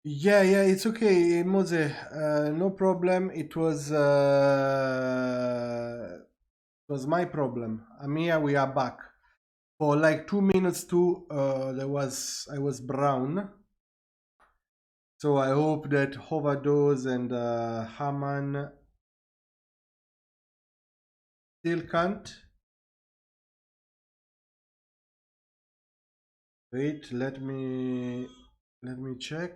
Yeah, yeah, it's okay, Mose. No problem. It was my problem. I'm here. We are back. For like 2 minutes too. I was brown. So I hope that Overdose and Haman still can't. Wait, let me check.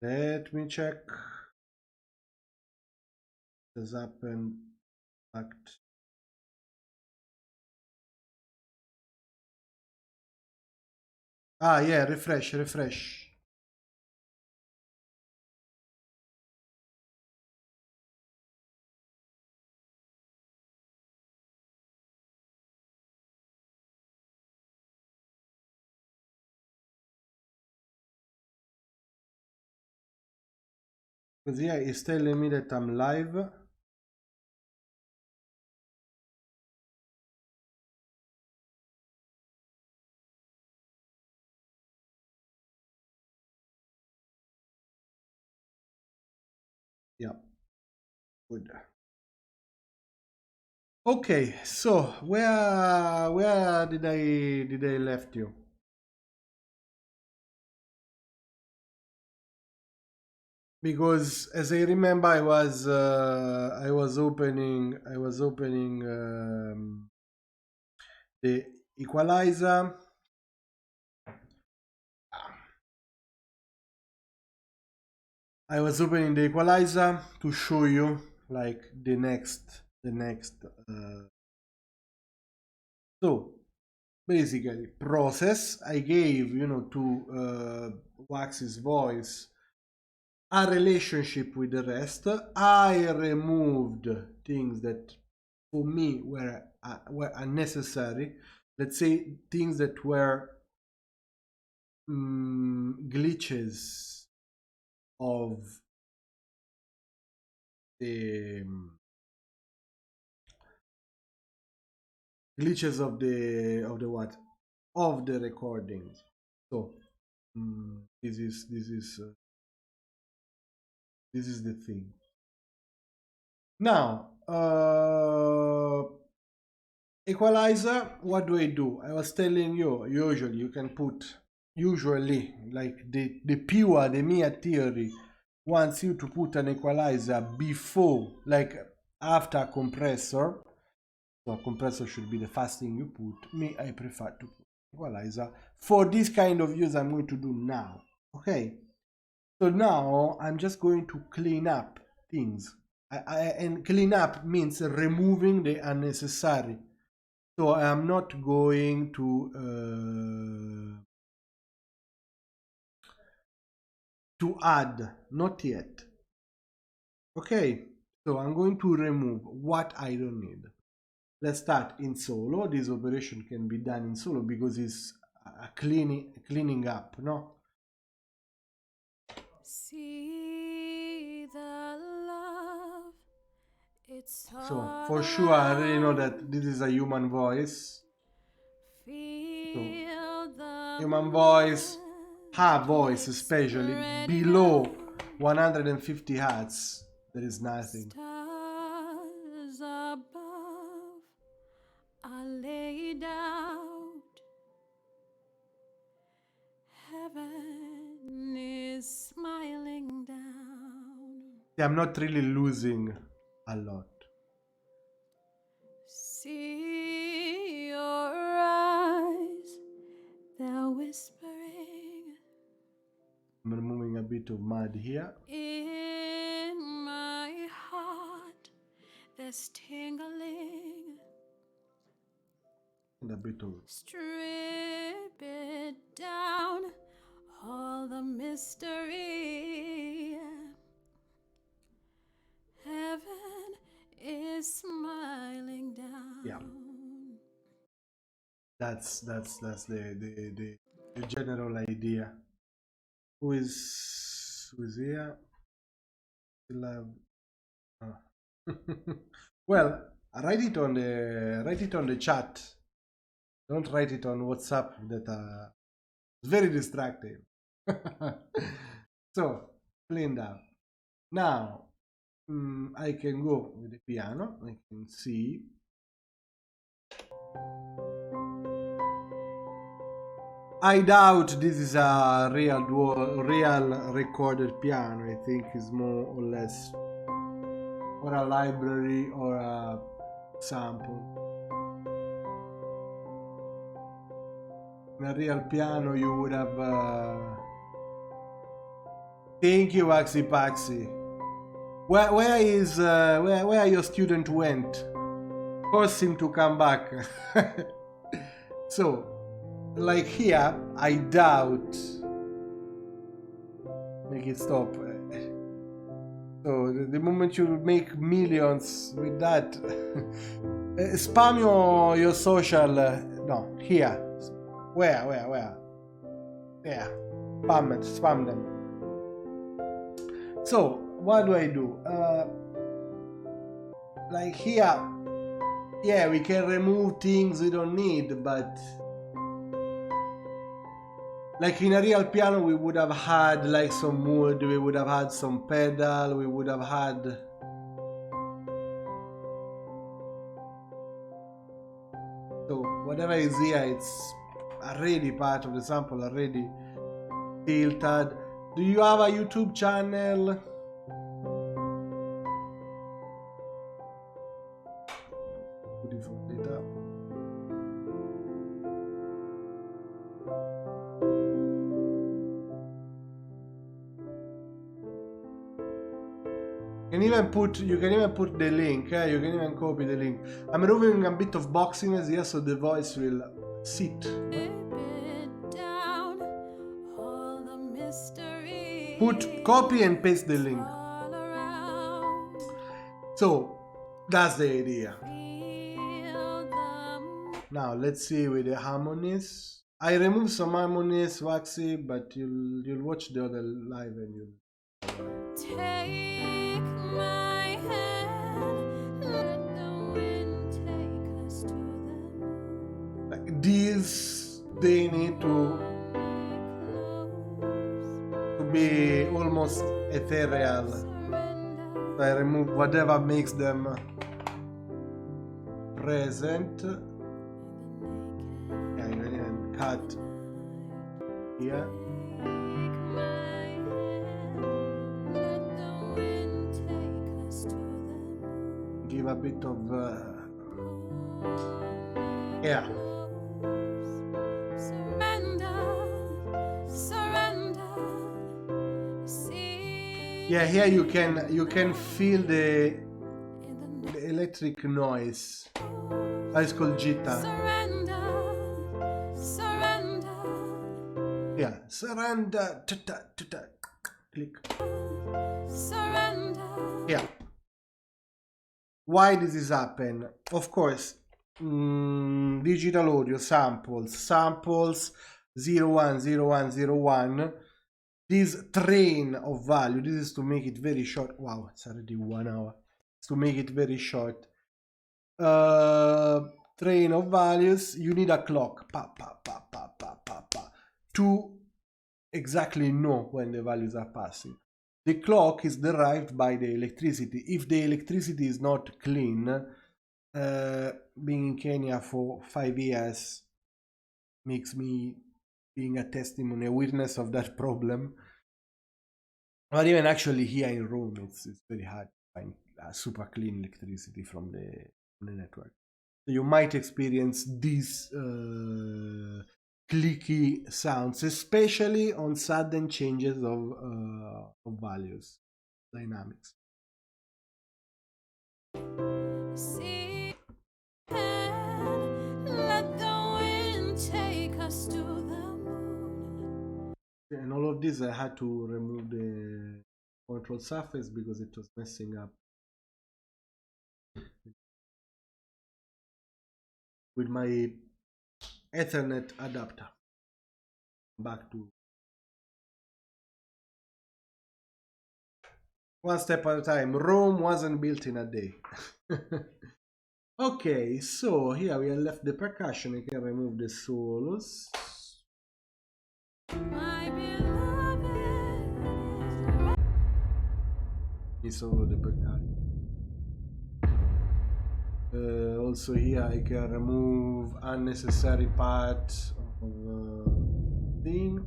Let me check. Has happened. Act. Ah, yeah, refresh, refresh. Because yeah, it's telling me that I'm live. Yeah, good. Okay, so where did I left you? Because as I remember, I was opening the equalizer. I was opening the equalizer to show you like the next. So basically, process. I gave to Waxy's voice a relationship with the rest. I removed things that for me were unnecessary. Let's say things that were glitches of the what of the recordings. So this is the thing. Now, equalizer, what do I do? I was telling you, usually you can put, like the pure, the mere theory wants you to put an equalizer before, like after a compressor. So a compressor should be the first thing you put. Me, I prefer to put equalizer. For this kind of use, I'm going to do now. Okay. So now I'm just going to clean up things. And clean up means removing the unnecessary. So I am not going to add, not yet. Okay, so I'm going to remove what I don't need. Let's start in solo. This operation can be done in solo because it's a cleaning up, no? See the love. So for sure, I already know that this is a human voice. So, human voice, her voice especially, below 150 hertz, there is nothing. Stars above are laid out. Heaven is smiling down. I'm not really losing a lot. See your eyes, they're whispering. I'm removing a bit of mud here. In my heart, there's tingling. And a bit of strip it down, all the mystery. Heaven is smiling down. Yeah. That's the general idea. Who is here? Still have Well, write it on the chat. Don't write it on WhatsApp. That very distracting. So cleaned up. Now I can go with the piano. I can see. I doubt this is a real recorded piano. I think it's more or less or a library or a sample. In a real piano, you would have. Thank you, Waksy Paxy. Where your student went? Force him to come back. So, like here, I doubt. Make it stop. So the moment you make millions with that, spam your social. No, here. Where? Yeah, spam them. So what do I do? Like here, yeah, we can remove things we don't need, but like in a real piano, we would have had like some wood, we would have had some pedal, we would have had. So whatever is here, it's already part of the sample, already filtered. Do you have a YouTube channel? Beautiful data. You can even put the link, you can even copy the link. I'm removing a bit of boxiness here so the voice will sit. Put copy and paste the link. So that's the idea. Now let's see with the harmonies. I removed some harmonies, Waksy, but you'll watch the other live and you'll. Take my hand, let the wind take us to the moon. Like these, they need to be almost ethereal. So I remove whatever makes them present. Yeah, you can even cut here. Give a bit of yeah. Yeah, here you can feel the electric noise. It's called jitta. Yeah, surrender. Click. Yeah. Why does this happen? Of course, digital audio samples 010101. This train of value, this is to make it very short. Wow, it's already 1 hour. It's to make it very short. Train of values, you need a clock to exactly know when the values are passing. The clock is derived by the electricity. If the electricity is not clean, being in Kenya for 5 years makes me being a testimony, a witness of that problem. But even actually here in Rome, it's very hard to find super clean electricity from the network. So you might experience these clicky sounds, especially on sudden changes of values, dynamics. See, let the wind take us to the moon. And all of this I had to remove the control surface because it was messing up with my Ethernet adapter. Back to One step at a time. Rome wasn't built in a day. Okay, so here we have left the percussion. You can remove the solos. Solo the percussion. Also here I can remove unnecessary parts of thing.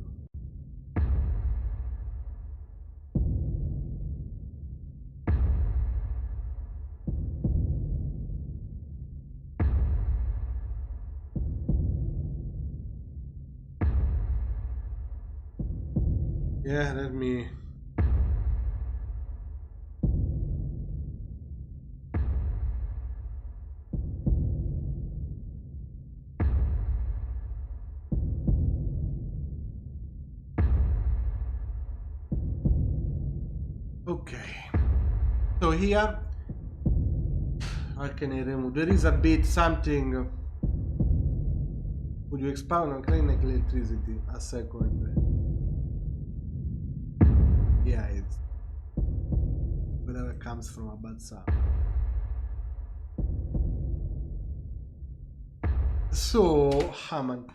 Yeah, let me. Okay, so here how can I remove? There is a bit something. Would you expound on kinetic electricity? A second. Yeah, it's whatever comes from a bad sound. So Haman,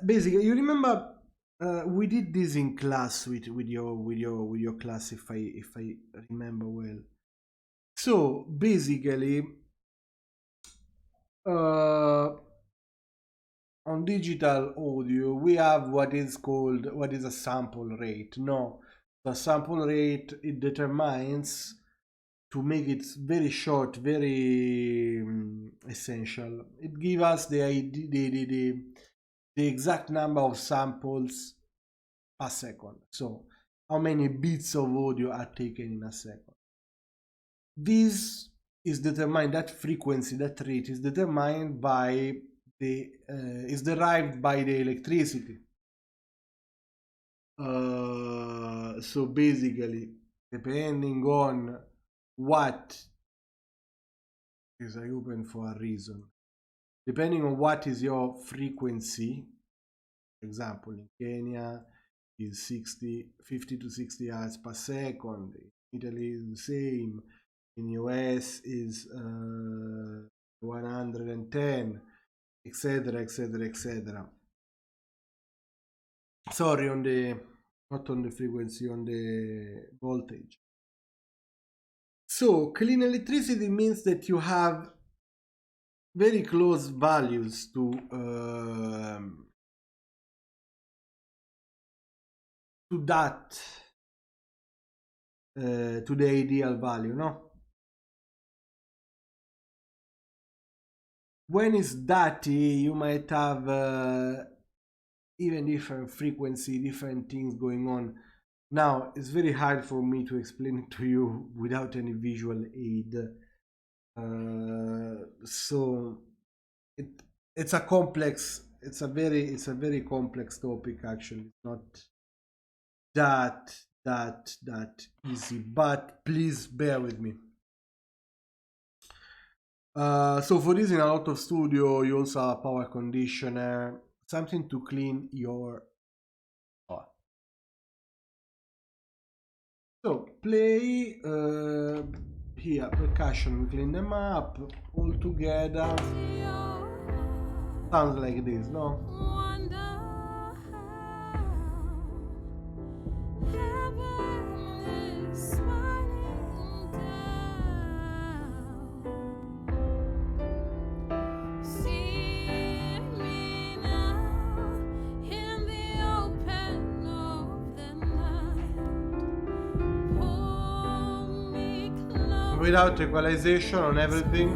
basically, you remember we did this in class with your class, if I remember well. So basically, on digital audio we have what is a sample rate. No, the sample rate, it determines, to make it very short, very essential, it gives us the exact number of samples per second. So how many bits of audio are taken in a second. This is determined, that frequency, that rate is determined by is derived by the electricity. So basically, depending on what is, I open for a reason, depending on what is your frequency. For example, in Kenya is 50 to 60 hertz per second. In Italy is the same. In US is 110, etc, etc, etc. Sorry, on the, not on the frequency, on the voltage. So clean electricity means that you have very close values to that, to the ideal value, no? When it's dirty, you might have even different frequency, different things going on. Now, it's very hard for me to explain it to you without any visual aid. So it's a complex, it's a very complex topic, actually. It's not that easy, but please bear with me. So for this, in a lot of studio, you also have a power conditioner, something to clean your power. So play here, percussion, we clean them up all together. Sounds like this, no? Without equalization on everything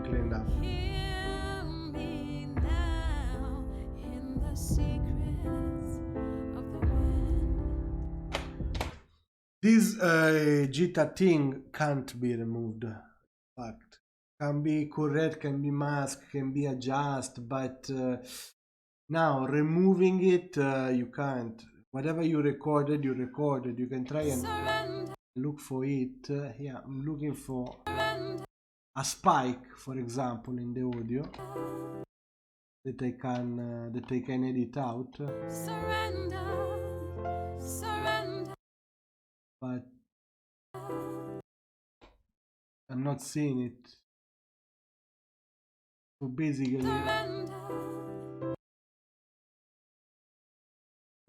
cleaned up. This Jita thing can't be removed. In fact, can be correct, can be masked, can be adjusted, but now removing it, you can't. Whatever you recorded, you recorded. You can try and look for it. Here, I'm looking for a spike, for example, in the audio that I can edit out. Surrender. but I'm not seeing it. So basically,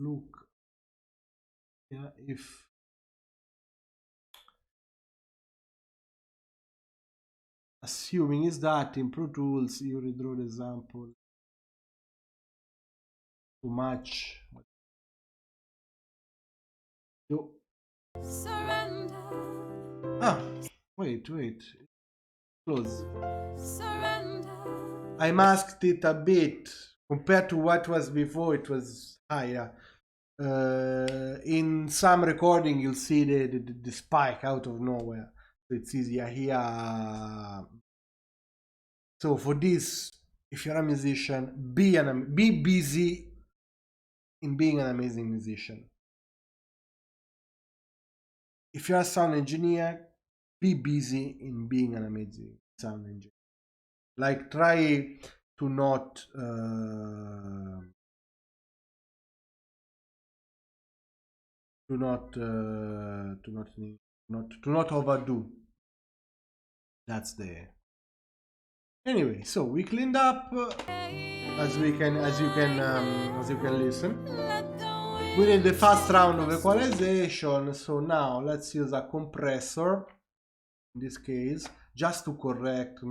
look, yeah, if assuming is that in Pro Tools you redraw the sample to match. So, wait, close. I masked it a bit compared to what was before. It was higher. In some recording, you'll see the spike out of nowhere. So it's easier here. So for this, if you're a musician, be busy in being an amazing musician. If you're a sound engineer, be busy in being an amazing sound engineer. Like, try to not overdo. That's the anyway. So we cleaned up as you can listen. We did the first round of equalization. So now let's use a compressor in this case just to correct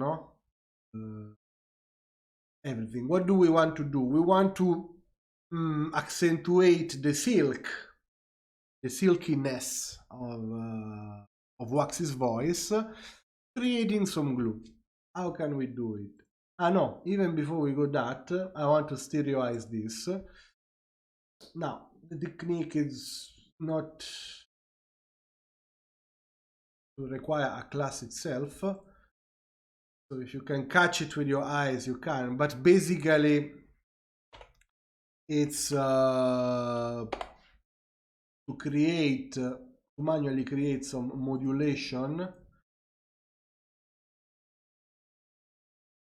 everything. What do we want to do? We want to accentuate the silkiness of Waksy's voice, creating some glue. How can we do it? No, even before we go that, I want to stereoize this. Now, the technique is not to require a class itself. So if you can catch it with your eyes, you can. But basically, it's to manually create some modulation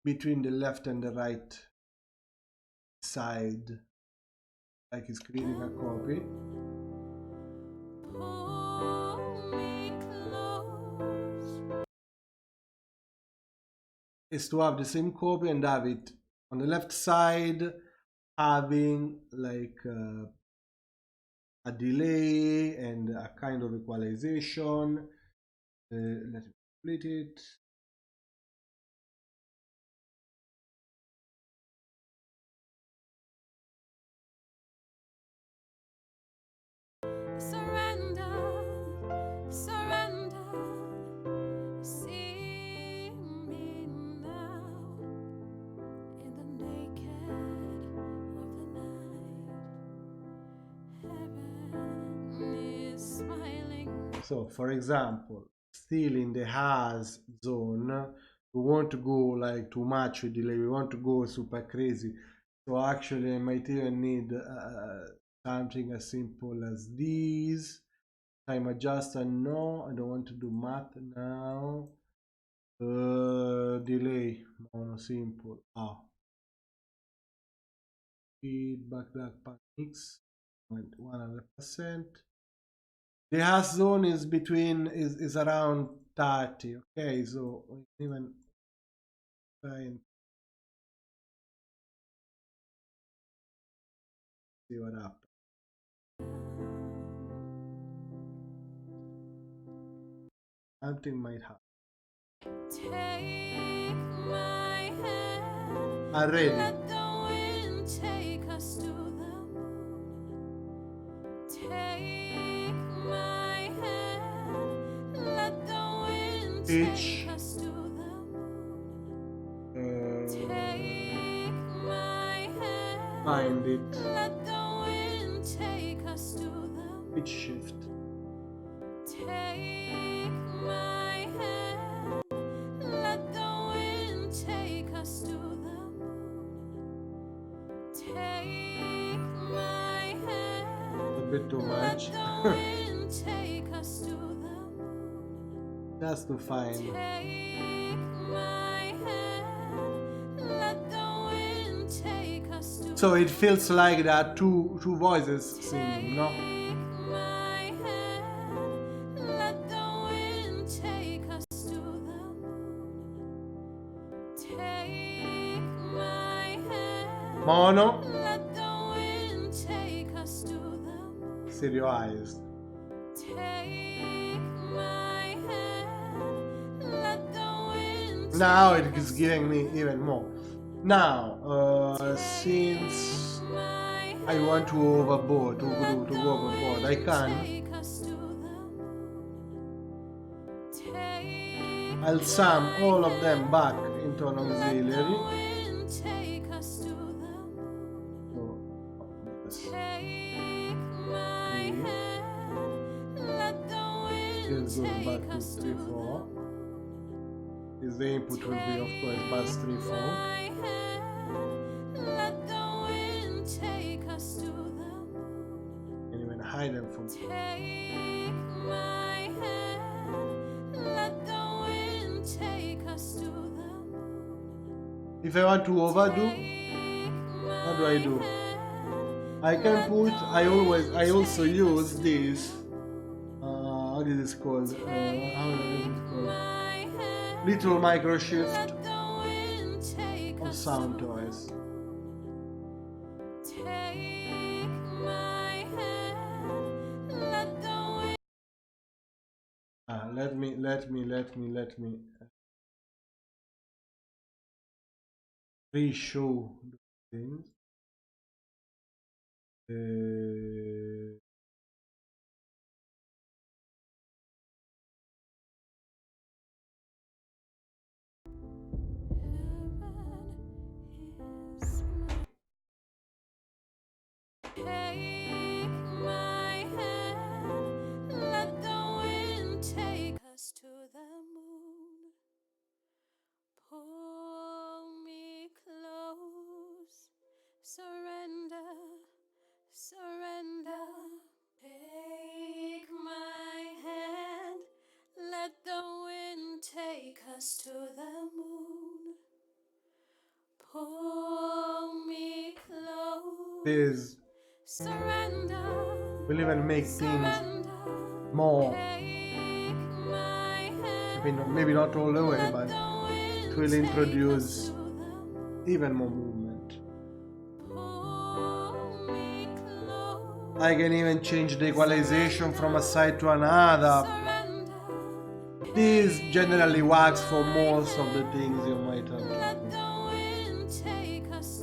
between the left and the right side, like it's creating a copy. Is to have the same copy and have it on the left side, having like a delay and a kind of equalization. Let me split it. So, for example, still in the has zone, we want to go like too much with delay. We want to go super crazy. So actually, I might even need something as simple as this. Time adjuster, no, I don't want to do math now. Delay, mono simple. Feedback mix, 100%. The hash zone is is around 30. Okay, so even try and see what happens. Something might happen. Take my hand. I'm ready. Let the wind take us to the moon. Take my hand. Let the wind take us to the moon. Take my hand. Find it. Let the wind take us to the moon. Pitch shift. Take my hand, let the wind take us to the moon. Take my hand, a bit too much. Let the wind take us to the moon. That's to find. Take my hand, let the wind take us to. So it feels like there are two voices singing, no? mono, stereoized. Now it is giving me even more. Now, since I want to overboard, to go overboard, I can. I'll sum all of them back into an auxiliary. So, this goes back to 3, 4. Is the input will be, of course, bus 3, 4. And even hide them from. If I want to overdo, what do I do? I can put. I also use this. What is this called? How is it called? Little microshift of sound toys. Let me re-show the things. To the moon, pull me close, surrender, surrender. Take my hand, let the wind take us to the moon. Pull me close, This surrender. will even make things more. Maybe not all the way, but it will introduce even more movement. I can even change the equalization from a side to another. This generally works for most of the things you might have to do.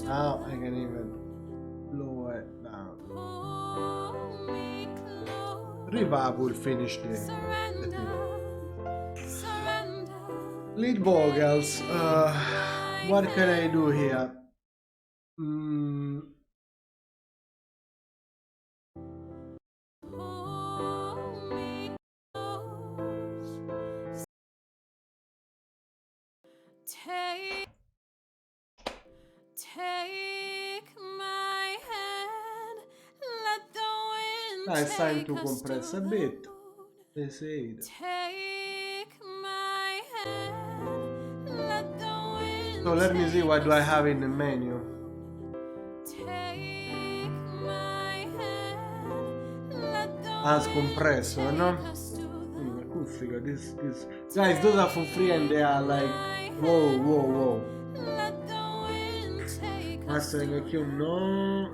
Now I can even lower it down. Reverb will finish the thing. Lead vocals. What can I do here? Take my hand, let the wind Now it's time to compress a bit. They say it. Take my hand, let the wind. So let me see what do I have in the menu. Take my hand, let the As compressor, no? Acustica, this guys, those are for free and they are like whoa. Mastering aqui no.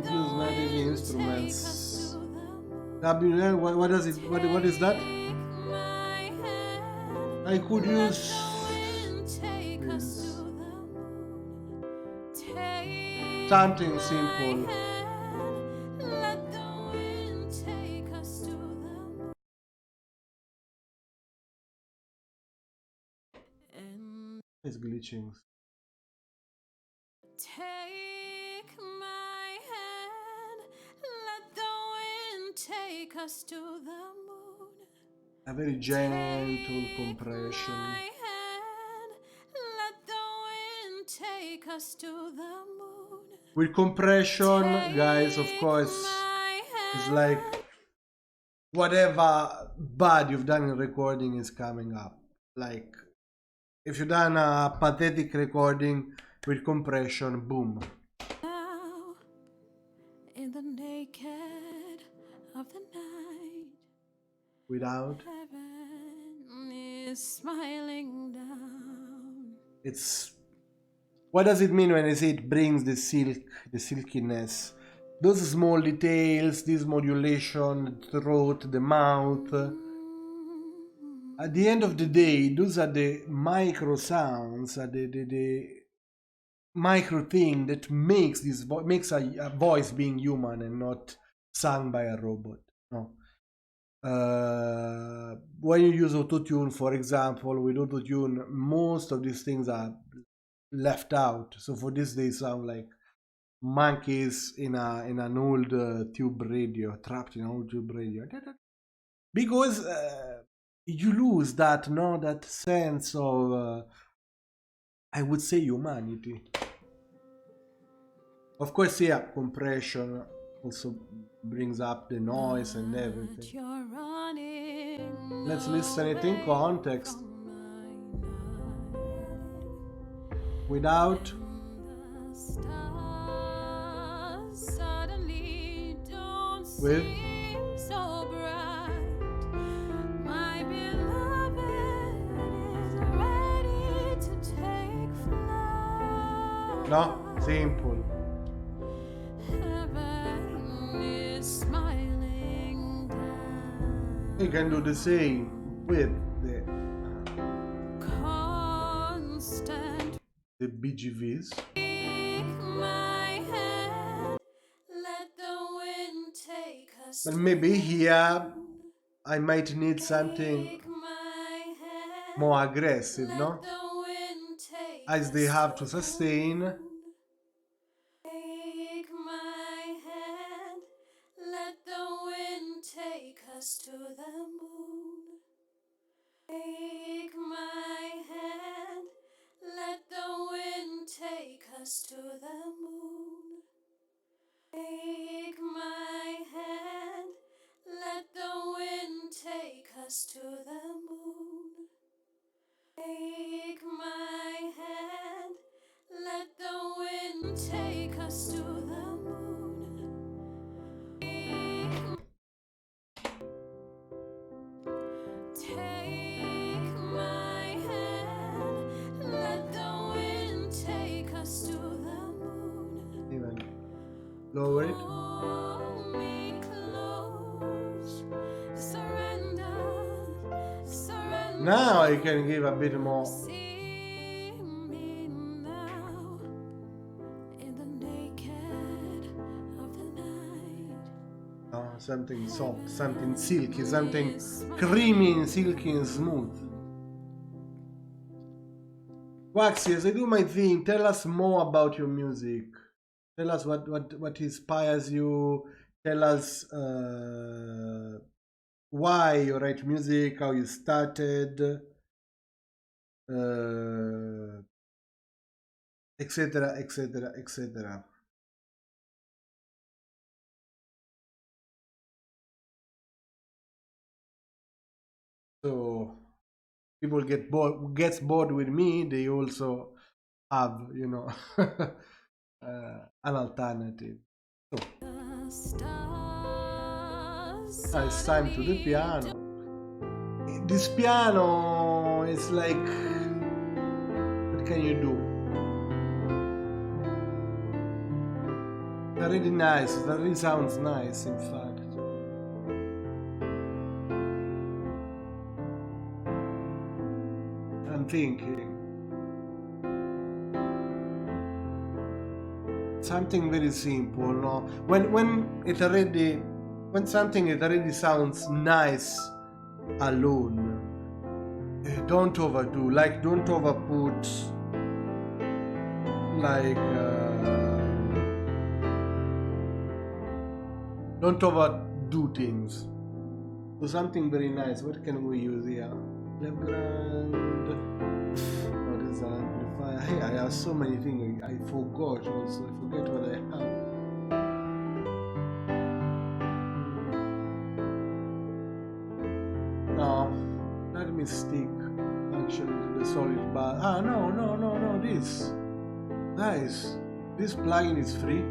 Use native instruments. What does it? What is that? I could use this. Something simple. It's glitching. Take my hand, let the wind take us to the moon. A very gentle compression. My hand, let the wind take us to the moon. With compression, guys, of course, it's like whatever bad you've done in recording is coming up. Like if you've done a pathetic recording with compression, boom. Now, in the naked of the night, Without heaven is smiling down. It's what does it mean when I say it brings the silkiness? Those small details, this modulation, the throat, the mouth. At the end of the day, those are the micro sounds, are the micro thing that makes makes a voice being human and not sung by a robot. No. When you use autotune, for example, with autotune, most of these things are left out. So for this, they sound like monkeys in an old tube radio, trapped in an old tube radio, because you lose that that sense of I would say humanity. Of course, yeah, compression also brings up the noise and everything. Let's listen it in context without with no, simple. You can do the same with the BGVs. But maybe here I might need something more aggressive, no? As they have to sustain. Take my hand, let the wind take us to the moon. Take my hand, let the wind take us to the moon. Take my hand, let the wind take us to the moon. Take my hand, let the wind take us to the moon. Take my hand, let the wind take us to the moon. Even lower it. Hold me close, surrender, surrender. Now I can give a bit more. See me now in the naked of the night. Something soft, something silky, something creamy, silky and smooth. Waksy, as I do my thing, tell us more about your music. Tell us what inspires you. Tell us why you write music, how you started, etc., etc., etc. So people gets bored with me. They also have, an alternative. So now it's time to the piano. This piano is like, what can you do? It's really nice. It really sounds nice, in fact. I'm thinking something very simple, no? When something already sounds nice alone, don't overdo. Like, don't overput. Like, don't overdo things. So something very nice. What can we use here? Lebrand. Oh, this is an amplifier. Hey, I have so many things. I forgot also. I forget what I have. No, let me stick actually to the solid bar. No. This. Nice. This plugin is free.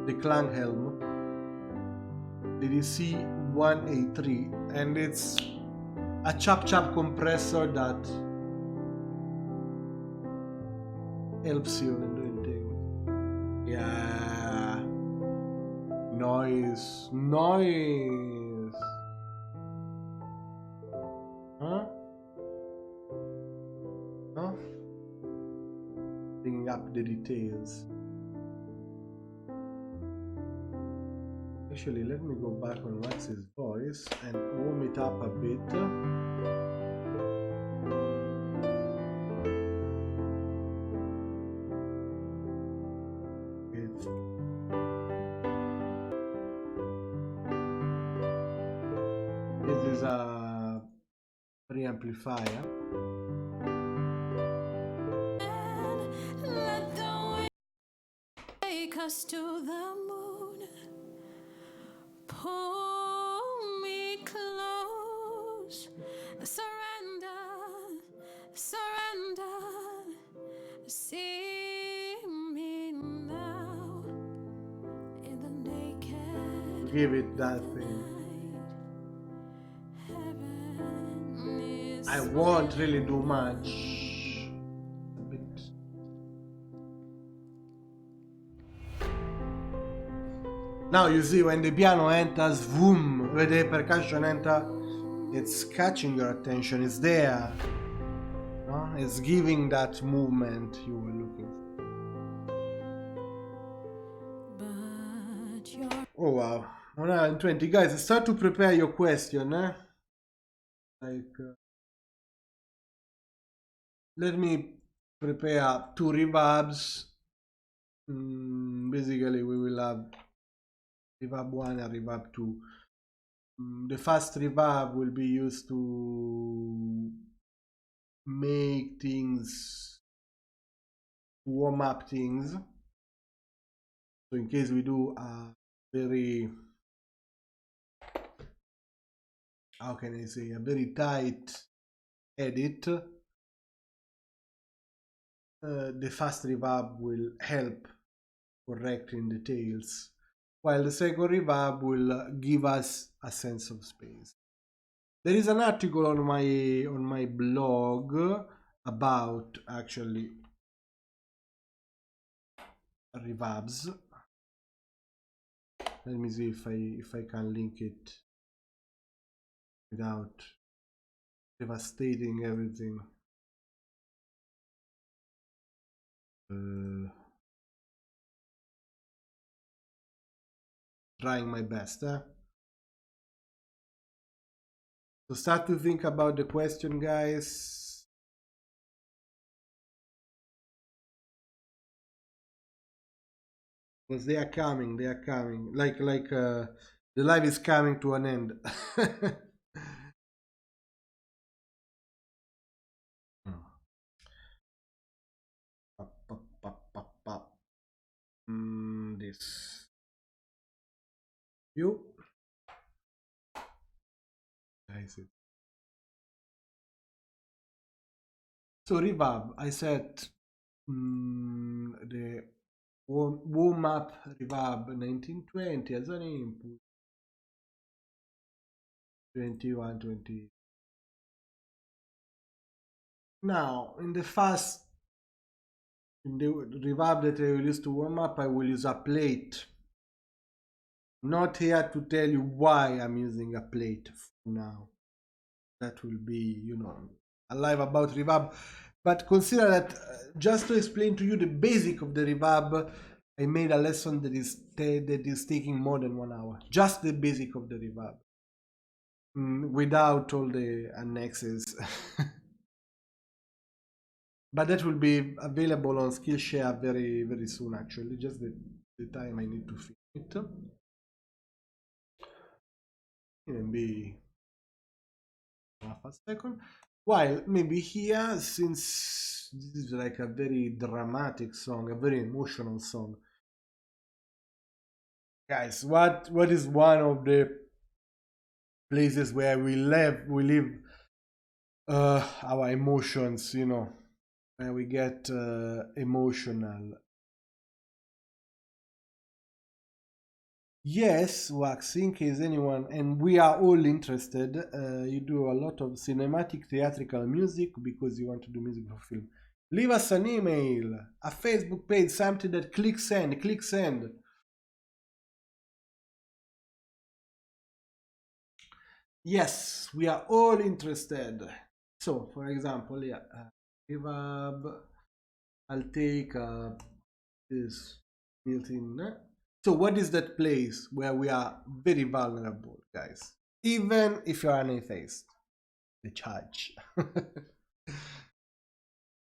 The Klang Helm. The DC183, and it's a chop compressor that helps you in doing things. Yeah. Noise. Noise. Huh? Huh? Bringing up the details. Actually, let me go back on Waksy's voice and warm it up a bit. This is a preamplifier. Let the wind take us to the moon. Pull me close. Surrender, surrender. See me now in the naked Give it that thing. heaven is I won't really do much. A bit. Now you see when the piano enters, boom, when the percussion enter, it's catching your attention. It's there. No? It's giving that movement you were looking for. but your Oh wow. 120. Guys, start to prepare your question, eh? Like, let me prepare 2 reverbs. Basically, we will have reverb 1 and reverb 2. The first reverb will be used to make things, warm up things. So in case we do a very, how can I say, a very tight edit, the fast reverb will help correcting details, while the second reverb will give us a sense of space. There is an article on my blog about actually reverbs. Let me see if I can link it without devastating everything. Trying my best. So start to think about the question, guys. Because they are coming. Like the live is coming to an end. This you guys. So reverb, I set the warm up reverb 1920 as an input. 21, 20. Now in the reverb that I will use to warm up, I will use a plate. Not here to tell you why I'm using a plate for now. That will be, a live about reverb. But consider that just to explain to you the basic of the reverb, I made a lesson that is taking more than 1 hour. Just the basic of the reverb, without all the annexes. But that will be available on Skillshare very, very soon. Actually, just the time I need to film it. Even be half a second. While maybe here, since this is like a very dramatic song, a very emotional song, guys, what is one of the places where we live our emotions, where we get emotional? Yes, Waksy, in case anyone, and we are all interested, you do a lot of cinematic theatrical music because you want to do music for film. Leave us an email, a Facebook page, something that click send, click send. Yes, we are all interested. So, for example, yeah, reverb. I'll take this built-in. So, what is that place where we are very vulnerable, guys? Even if you're an atheist, the church.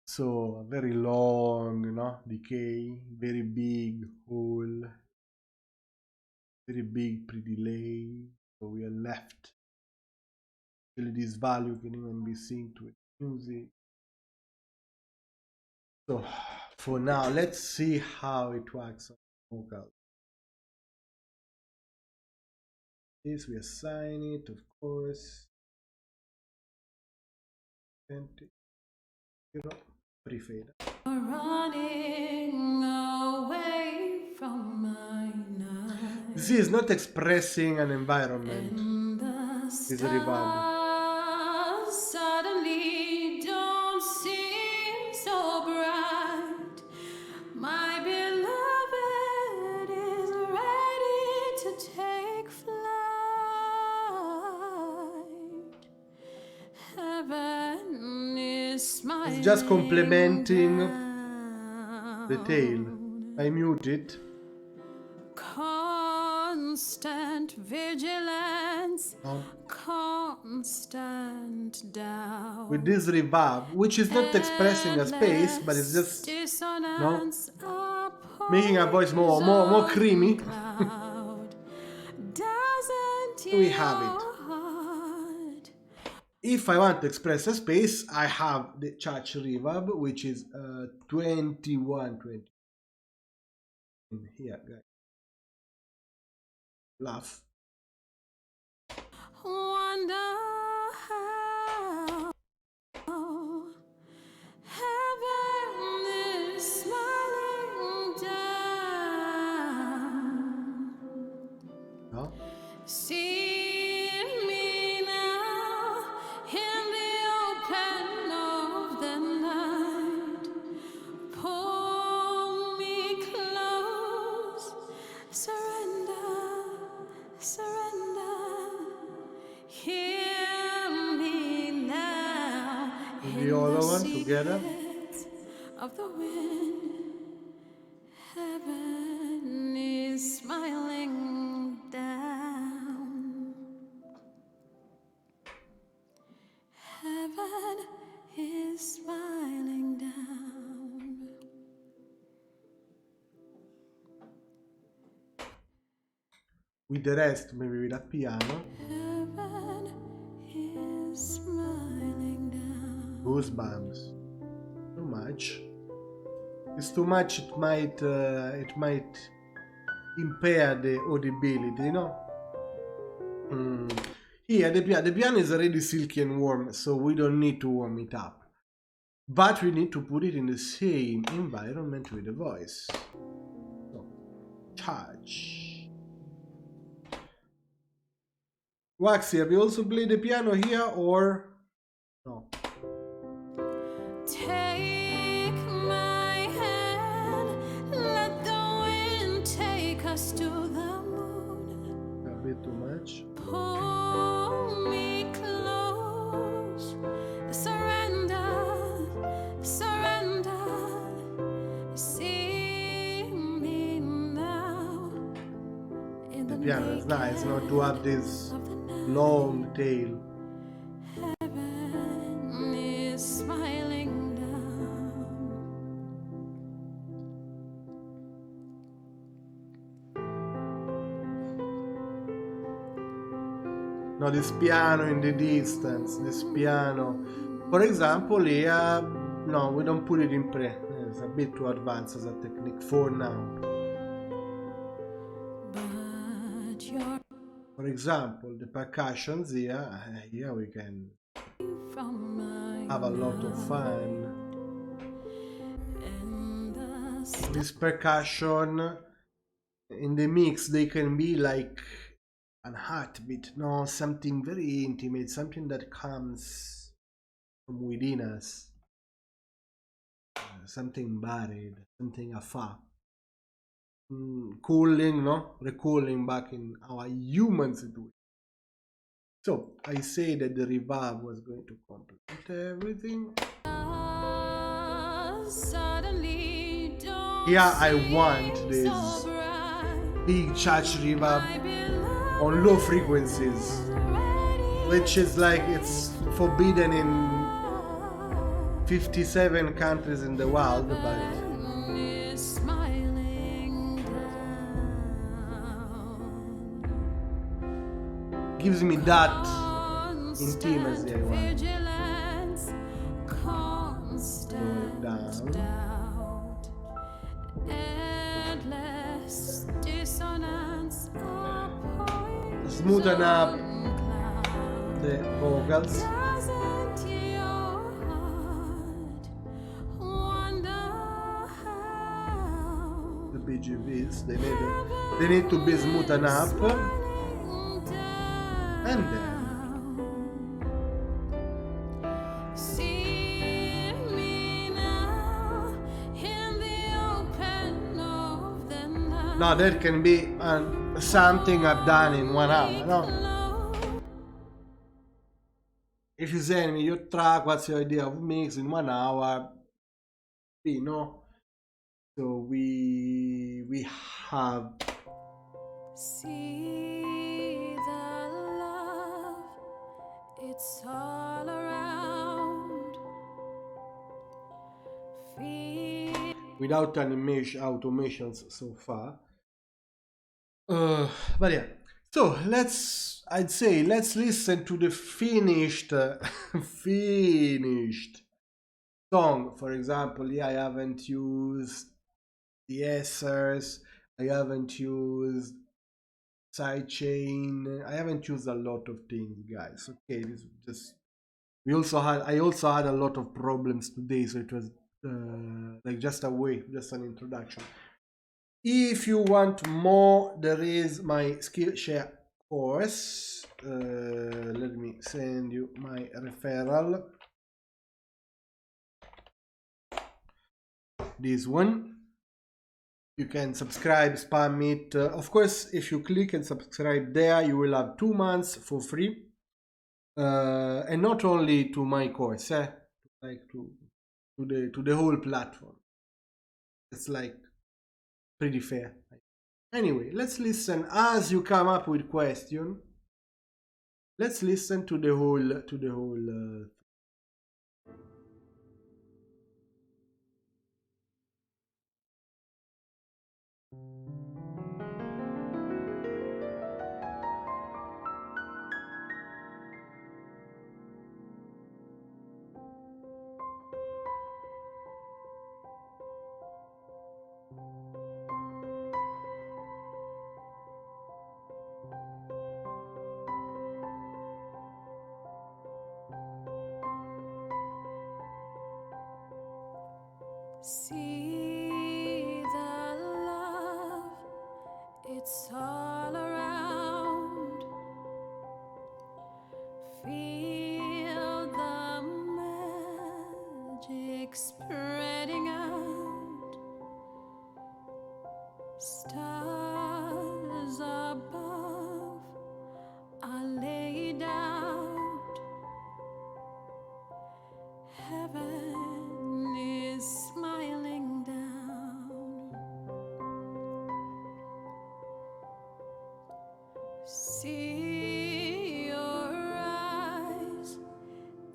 So, very long, decay, very big hole, very big pre-delay. So we are left. Actually, this value can even be synced with music. So for now, let's see how it works on vocal. This we assign it, of course. 20, pre-fade. Running away from my night. This is not expressing an environment. This is a reverb. Suddenly don't seem so bright. My beloved is ready to take flight. Heaven is smiling. It's just complementing down. the tail. I mute it. Constant vigilance, No. constant doubt. With this reverb, which is not expressing a space, but it's just making a voice more creamy. We have it. If I want to express a space, I have the church reverb, which is 2120. Here, guys. Laugh. Wonder how heaven is smiling down. No? See me now in the open of the night. Pull me close, surrender, surrender. Hear me now. The other one together. Of the wind, heaven is smiling down. Heaven is smiling down. With the rest, maybe with a piano. Heaven is smiling down. Goosebumps. Too much. It's too much. It might impair the audibility, Here, the piano is already silky and warm, so we don't need to warm it up. But we need to put it in the same environment with the voice. So, charge. Waksy, have you also played the piano here or no? Take my hand, let the wind take us to the moon. A bit too much. Pull me close, surrender, surrender. See me now. In The piano is nice, not to have this long tail. Heaven is smiling down. No, this piano in the distance, this piano. For example, here, no, we don't put it in pre. It's a bit too advanced as a technique for now. But you're For example, the percussions here we can from my have a lot of fun. and the This percussion in the mix, they can be like an heartbeat, no, something very intimate, something that comes from within us. something buried, something afar. Calling, no? Recalling back in our human situation. So I say that the reverb was going to complicate everything. Suddenly don't Here I seem want so this bright. big church reverb My beloved on low frequencies, which is like it's forbidden in 57 countries in the world, but is smiling down. gives me that intimacy I want. Vigilance, constant down. doubt, endless dissonance, Smoothen up cloud. the vocals. Doesn't your heart wonder how The BGVs, they need to be smoothened up, smiling down? and then See me now in the open of the night. now that can be something I've done in 1 hour. No? If you send me your track, what's your idea of mix in 1 hour? We know. So we have See the love, it's all around. Feel without automations so far. But yeah, so I'd say let's listen to the finished finished song. For example, yeah, I haven't used the Sers, I haven't used sidechain, I haven't used a lot of things, guys. Okay, this is just I also had a lot of problems today, so it was like just an introduction. If you want more, there is my Skillshare course. Let me send you my referral. This one. You can subscribe, spam it. Of course, if you click and subscribe there, you will have 2 months for free. And not only to my course, like to the whole platform. It's like pretty fair. Anyway, let's listen as you come up with question. Let's listen to the whole See the love, it's all around. Feel the magic spreading out. Stars above are laid out. Heaven is smiling down. See your eyes,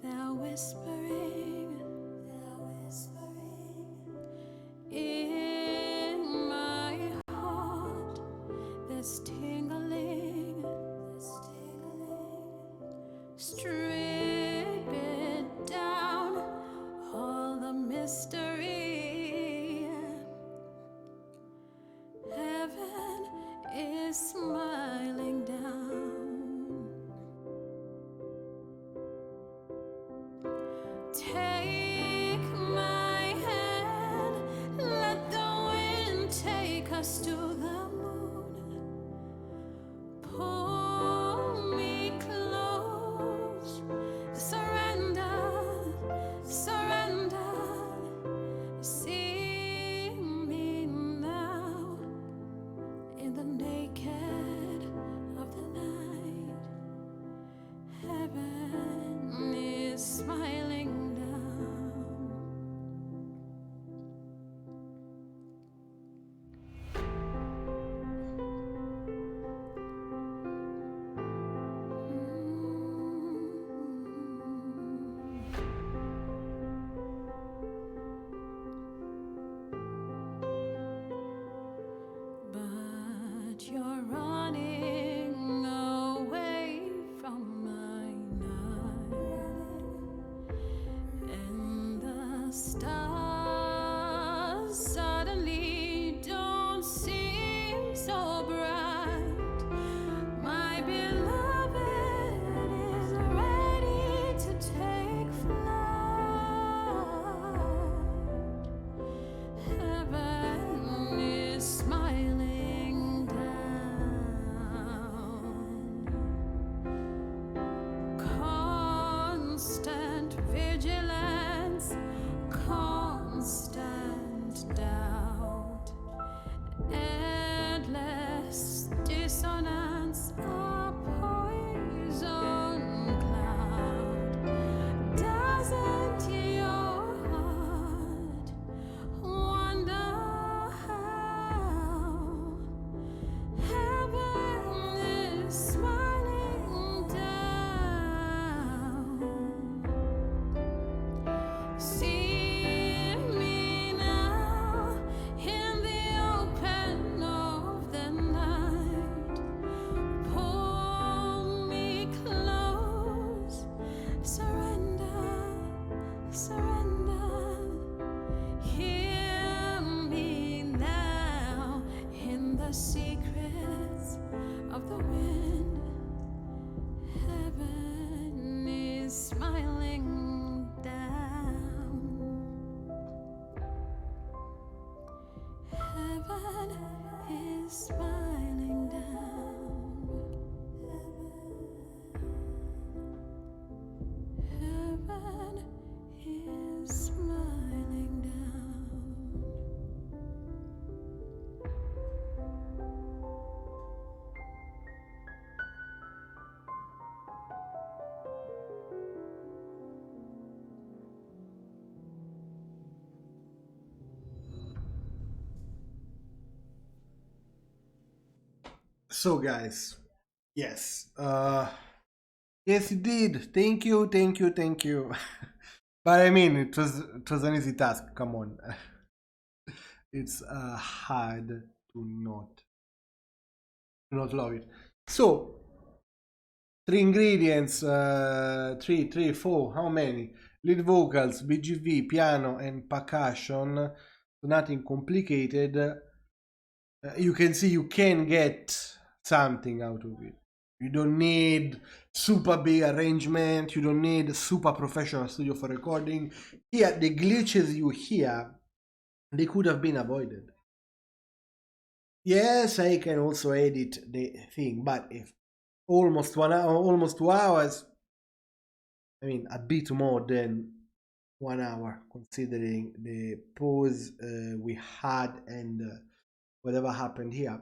they're whispering, in my heart. There's tingling, strip it down, all the mystery. Heaven is smiling down. of the wind. Heaven is smiling down. Heaven is smiling down. Heaven is smiling down. So, guys, yes, yes, it did. Thank you, thank you, thank you. But I mean, it was an easy task. Come on, it's hard to not love it. So, three ingredients, three, four. How many? Lead vocals, BGV, piano, and percussion. Nothing complicated. You can see you can get something out of it. You don't need super big arrangement. You don't need super professional studio for recording. Here, the glitches you hear, they could have been avoided. Yes, I can also edit the thing, but if almost 1 hour, almost 2 hours, I mean, a bit more than 1 hour, considering the pause we had and whatever happened here.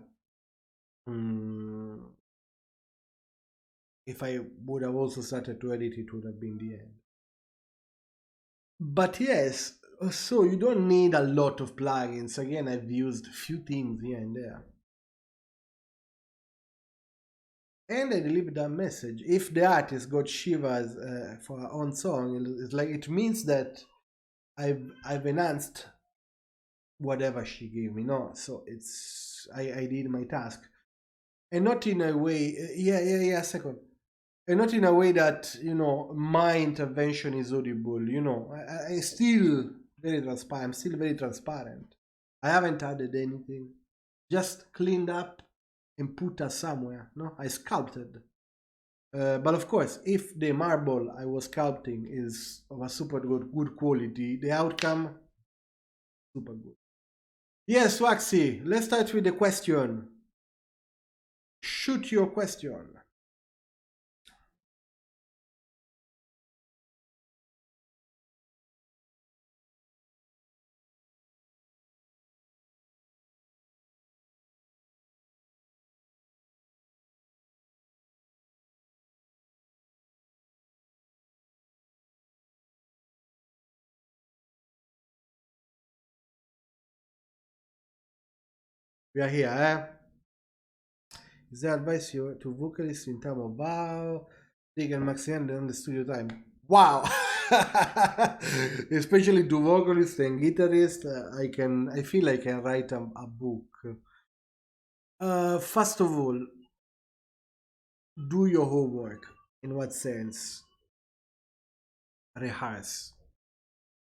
If I would have also started to edit, it would have been the end. But yes, so you don't need a lot of plugins. Again, I've used a few things here and there. And I delivered that message. If the artist got shivers for her own song, it's like it means that I've enhanced whatever she gave me. No, so it's I did my task, and not in a way. Yeah. Second, and not in a way that my intervention is audible. I still very transparent. I'm still very transparent. I haven't added anything. Just cleaned up and put us somewhere. No, I sculpted. But of course, if the marble I was sculpting is of a super good quality, the outcome super good. Yes, Waksy, let's start with the question. Shoot your question. We are here, eh? Is there advice to vocalists in terms of wow, they can maximize on the studio time? Wow! Especially to vocalists and guitarists, I feel I can write a book. First of all, do your homework. In what sense? Rehearse.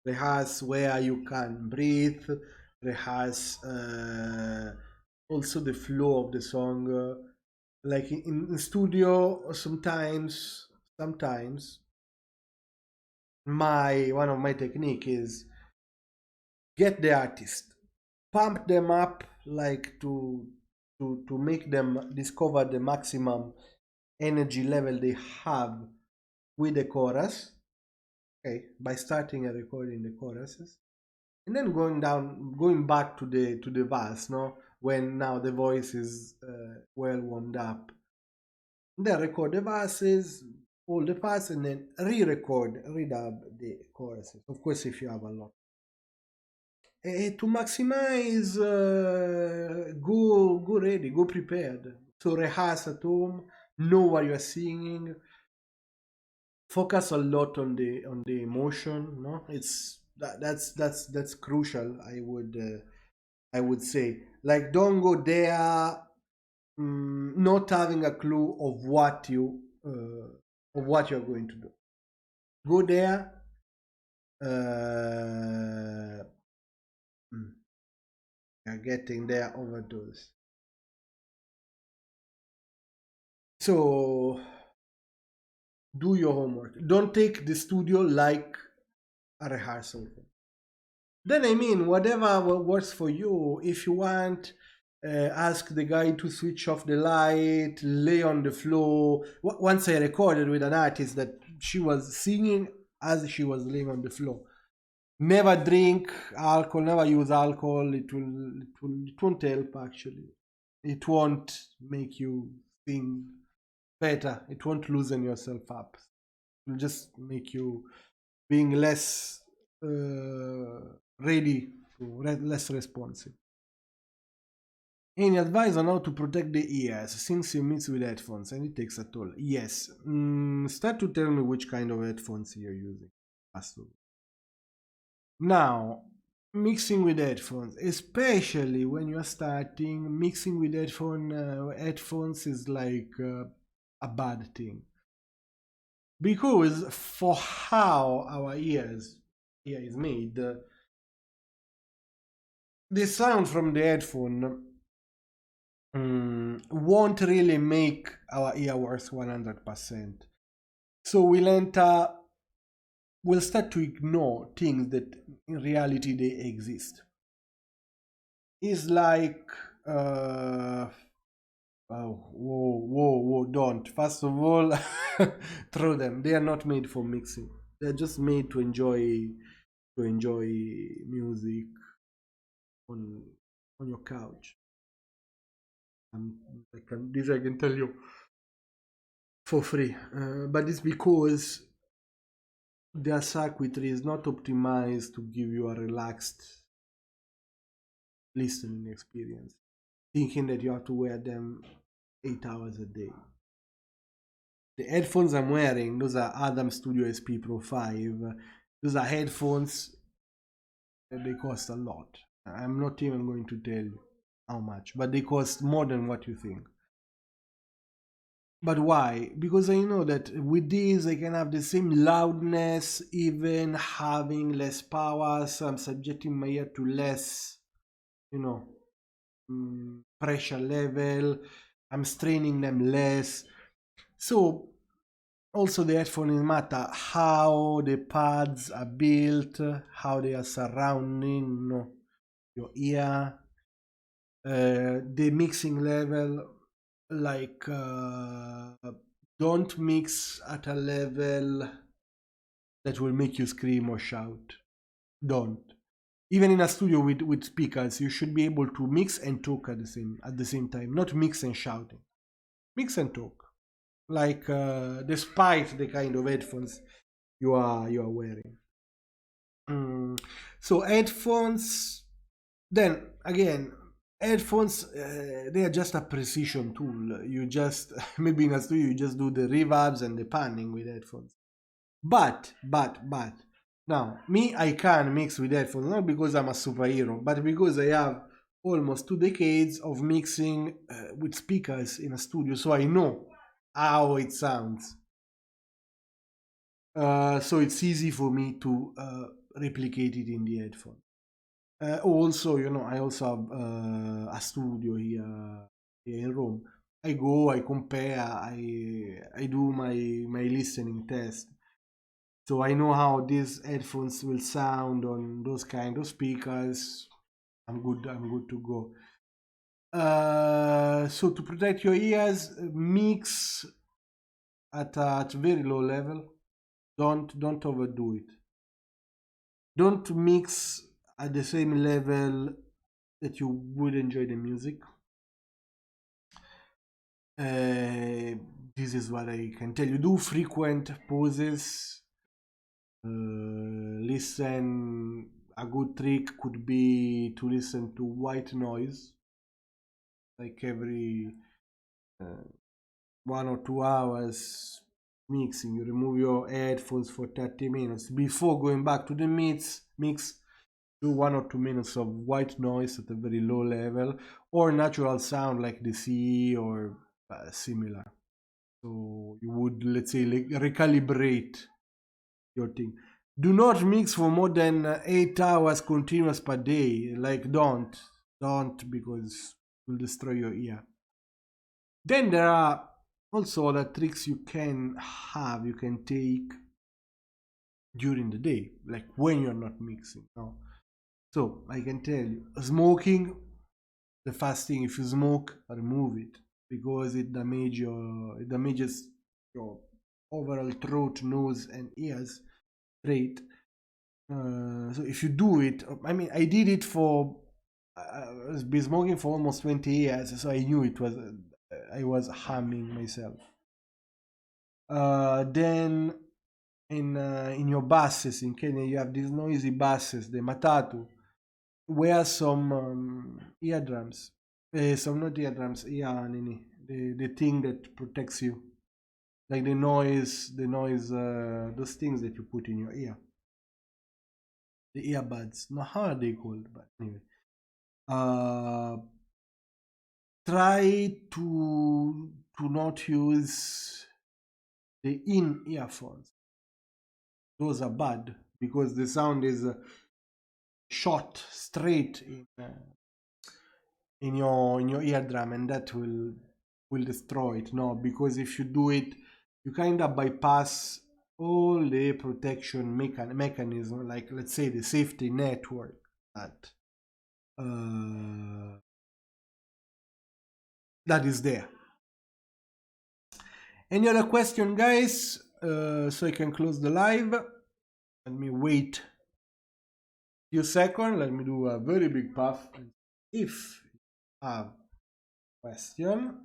Rehearse where you can breathe. Rehearse also the flow of the song. Like in studio, sometimes one of my technique is get the artist, pump them up, like to make them discover the maximum energy level they have with the chorus, okay, by starting and recording the choruses, and then going back to the verse, no, when now the voice is well warmed up. Then record the verses, all the parts, and then re-record, redub the choruses. Of course, if you have a lot. To maximize, go ready, go prepared. So rehearse at home, know what you are singing. Focus a lot on the emotion. No, that's crucial. I would say, like, don't go there not having a clue of what you're going to do. Go there. You're getting there overdose. So do your homework. Don't take the studio like a rehearsal. Then I mean, whatever works for you. If you want, ask the guy to switch off the light, lay on the floor. Once I recorded with an artist that she was singing as she was laying on the floor. Never drink alcohol, never use alcohol. It won't help actually. It won't make you sing better. It won't loosen yourself up. It will just make you being less ready, less responsive. Any advice on how to protect the ears since you mix with headphones and it takes a toll? Yes. Start to tell me which kind of headphones you're using. Now, mixing with headphones, especially when you're starting, mixing with headphones is like a bad thing. Because for how our ear is made, the sound from the headphone won't really make our ear work 100%. So we'll start to ignore things that in reality they exist. It's like whoa, don't. First of all, throw them. They are not made for mixing. They're just made to enjoy music on your couch. This I can tell you for free. But it's because their circuitry is not optimized to give you a relaxed listening experience, thinking that you have to wear them 8 hours a day. The headphones I'm wearing, those are Adam Studio SP Pro 5. Those are headphones that they cost a lot. I'm not even going to tell you how much, but they cost more than what you think. But why? Because I know that with these I can have the same loudness, even having less power, so I'm subjecting my ear to less, pressure level. I'm straining them less. So also the headphones matter how the pads are built, how they are surrounding your ear, the mixing level. Like don't mix at a level that will make you scream or shout. Don't. Even in a studio with speakers, you should be able to mix and talk at the same time, not mix and shouting. Mix and talk, like despite the kind of headphones you are wearing. So headphones, then again, headphones, they are just a precision tool. You just maybe in a studio you just do the reverbs and the panning with headphones. But now me, I can mix with headphones, not because I'm a superhero, but because I have almost 2 decades of mixing with speakers in a studio, so I know how it sounds. So it's easy for me to replicate it in the headphone. Also, I also have a studio here in Rome. I go, I compare, I do my listening test. So I know how these headphones will sound on those kind of speakers. I'm good to go. So to protect your ears, mix at very low level. Don't overdo it. Don't mix at the same level that you would enjoy the music. This is what I can tell you. Do frequent pauses. Listen. A good trick could be to listen to white noise, like every 1 or 2 hours mixing. You remove your headphones for 30 minutes before going back to the mix. Do 1 or 2 minutes of white noise at a very low level, or natural sound like the sea or similar. So you would, let's say, recalibrate your thing. Do not mix for more than 8 hours continuous per day. Like don't, because it will destroy your ear. Then there are Also, other tricks you can take during the day, like when you're not mixing. No? So I can tell you, smoking, the first thing, if you smoke, remove it, because it damages your overall throat, nose, and ears trait. So if you do it, I mean, I did it for, I've been smoking for almost 20 years, so I knew it was, I was harming myself. Then in your buses in Kenya, you have these noisy buses, the matatu. Wear some eardrums. Some not eardrums, the thing that protects you, like the noise, those things that you put in your ear, the earbuds. Now, how are they called? But anyway, try to not use the in earphones. Those are bad because the sound is shot straight in your eardrum, and that will destroy it. No, because if you do it, you kind of bypass all the protection mechanism, like let's say the safety network that is there. Any other question, guys? So I can close the live. Let me wait a few seconds. Let me do a very big puff. If you have question.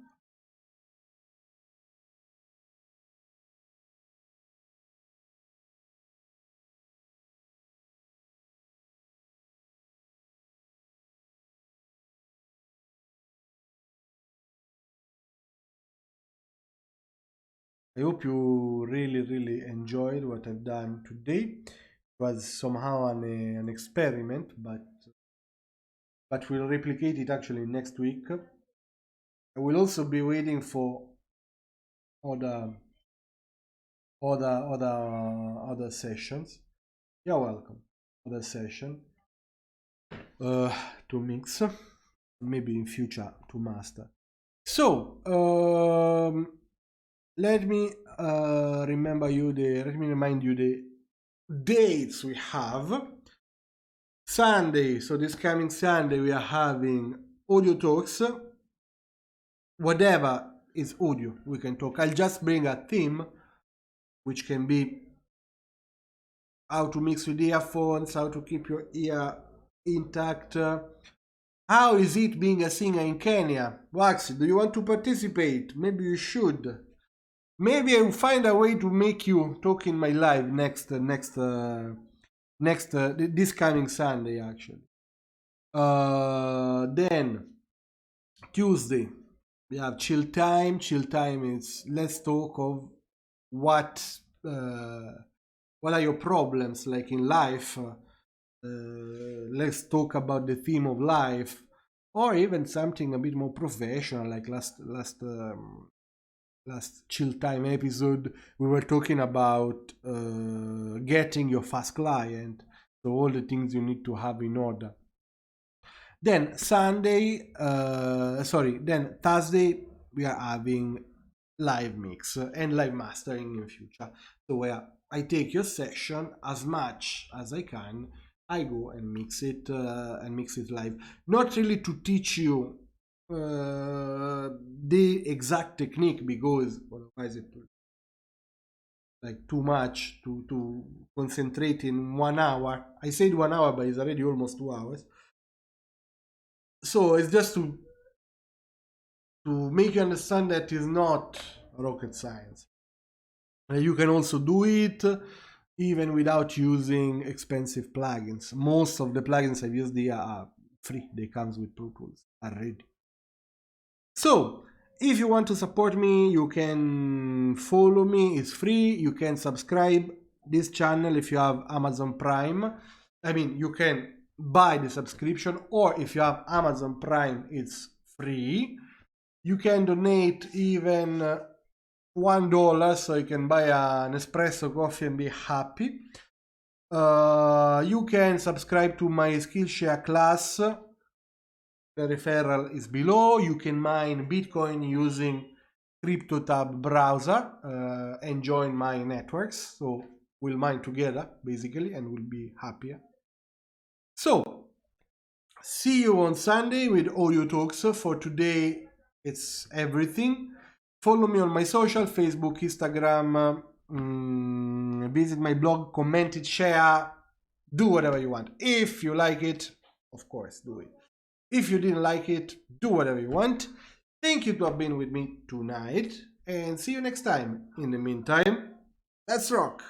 I hope you really enjoyed what I've done today. It was somehow an experiment, but we'll replicate it actually next week. I will also be waiting for other sessions. You're welcome. Other session to mix, maybe in future to master. So let me remind you the dates we have. Sunday, so this coming Sunday, we are having audio talks. Whatever is audio, we can talk. I'll just bring a theme, which can be how to mix with earphones, how to keep your ear intact. How is it being a singer in Kenya? Waksy, do you want to participate? Maybe you should. Maybe I will find a way to make you talk in my live this coming Sunday, actually. Then Tuesday we have chill time. Chill time is let's talk of what are your problems like in life. Let's talk about the theme of life, or even something a bit more professional, like last chill time episode we were talking about getting your first client, so all the things you need to have in order. Then Thursday we are having live mix and live mastering in future, so where I take your session as much as I can, I go and mix it live, not really to teach you the exact technique, because otherwise it will like too much to concentrate in 1 hour. I said 1 hour, but it's already almost 2 hours. So it's just to make you understand that it's not rocket science. You can also do it even without using expensive plugins. Most of the plugins I've used here are free. They come with Pro Tools already. So if you want to support me, you can follow me. It's free. You can subscribe this channel if you have Amazon Prime. I mean, you can buy the subscription, or if you have Amazon Prime, it's free. You can donate even $1, so you can buy an espresso coffee and be happy. You can subscribe to my Skillshare class. The referral is below. You can mine Bitcoin using CryptoTab browser and join my networks. So we'll mine together, basically, and we'll be happier. So, see you on Sunday with audio talks. For today, it's everything. Follow me on my social, Facebook, Instagram, visit my blog, comment it, share, do whatever you want. If you like it, of course, do it. If you didn't like it, do whatever you want. Thank you to have been with me tonight, and see you next time. In the meantime, let's rock!